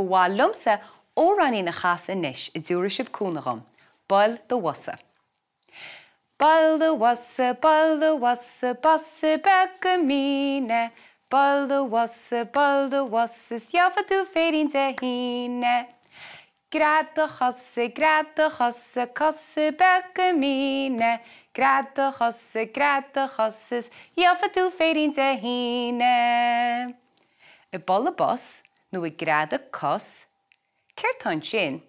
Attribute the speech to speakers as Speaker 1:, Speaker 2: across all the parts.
Speaker 1: bhá lumsa ó raní na chas inis I dúra sib cúnagam, bal do wasa. Bal do wasa, basa becamine. Bal do wasa, siafa tú férin de hine. Grada chosa, cosa becamine. Grada chosa, siafa tú férin de hine. I bal bus, nu I grada cos, Ceirtáin sin,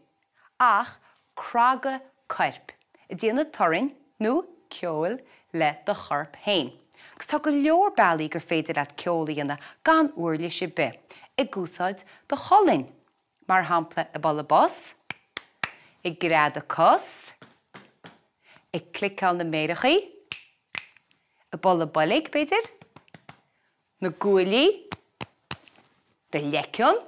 Speaker 1: ach craga carp. I dtíana torin, nu ceol le de charp hain. Gus tá go leor bailí gur féidir at ceolaíana gan uirle si be. I gúsáid de cholinn. Mar hampla I bal bus, I grada cos, I clical na méirichaí, I bal balig beidir, na gúilí, de lecion,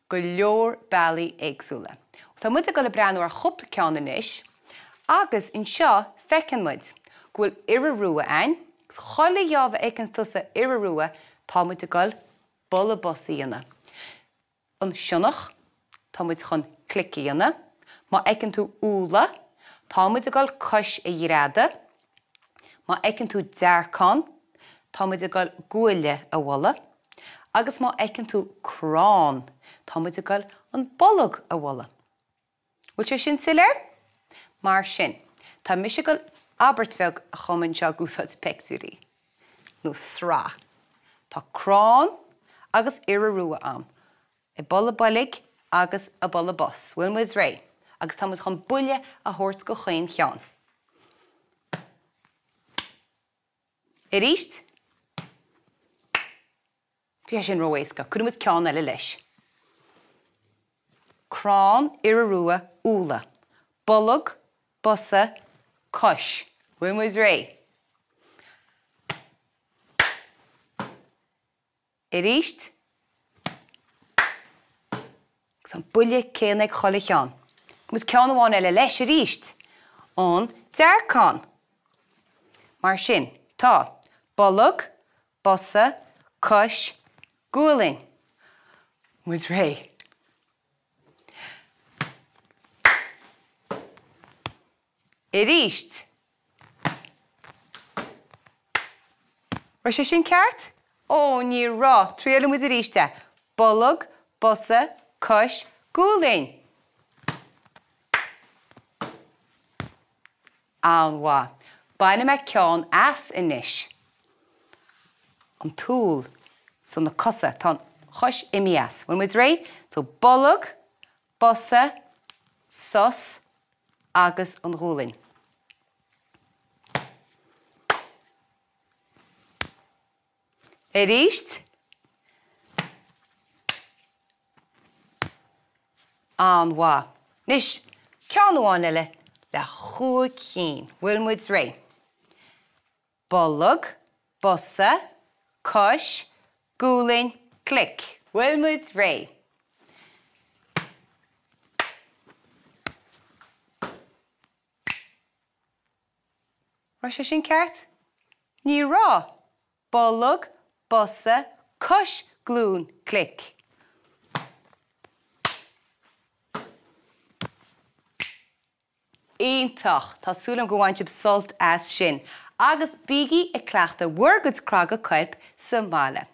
Speaker 1: go leor bailí éagsúla. Tá muid go le breanú ar chopla ceann inis, agus in seo fecin muid, go bhfuil iarrúa ein, gus chola dheabha ag an tusa iarrúa tá muid go bal busaíana. An sionach, tá muid chun cliciana, má ag an tú úla, tá muid go cos I dhearada, má ag an tú dearcán, tá muid go gúile a bhla, agus má ag an tú crán, tá muid go an bolog a bhla. Bhfuil sin silir? Mar sin, tá mise go abertfeag a chumann seo gúsáid pectúí. nó srá. Tá crán agus iarrúa am. I bolla bolig agus a bolla bus. Bhfuil muid ré. Agus tá muid chun buile a thuirt go chéin cheann. I ríist, bhí sin róéisca, chuir muid ceann eile leis. Crán iarrúa úla. Bolog, busa, cois. Bhfuil muid ré. I ríist, gus an buile céannaigh chola cheann. Mus ceann amháin eile leis I ríist. An dearcán. Mar sin, tá bolog, busa, cois, gúlainn. Muid ré. I ríist. Ra sé sin ceart? Ó, ní rá, tríola muid I ríiste. Bolog, busa, cois, gúlainn. Anhá. Bainne me ceann as inis. An túl son na cosa tá chois imias. Bhfuil muid ré? So bolog, busa, sus, agus an gúlainn. I ríist. Anhá. Nis, ceann amháin eile le chúig chin. Bhfuil muid ré. Bolog, busa, cois, gúlainn, clic. Bhfuil muid ré. Ra sé sin ceart? Ní rá. Bolog, busa, cois, glún, clic. Ítach, tásúlam go bhaint sib sult as sin. Agus bígí I cleachta bhuirgad craga coip sa mála.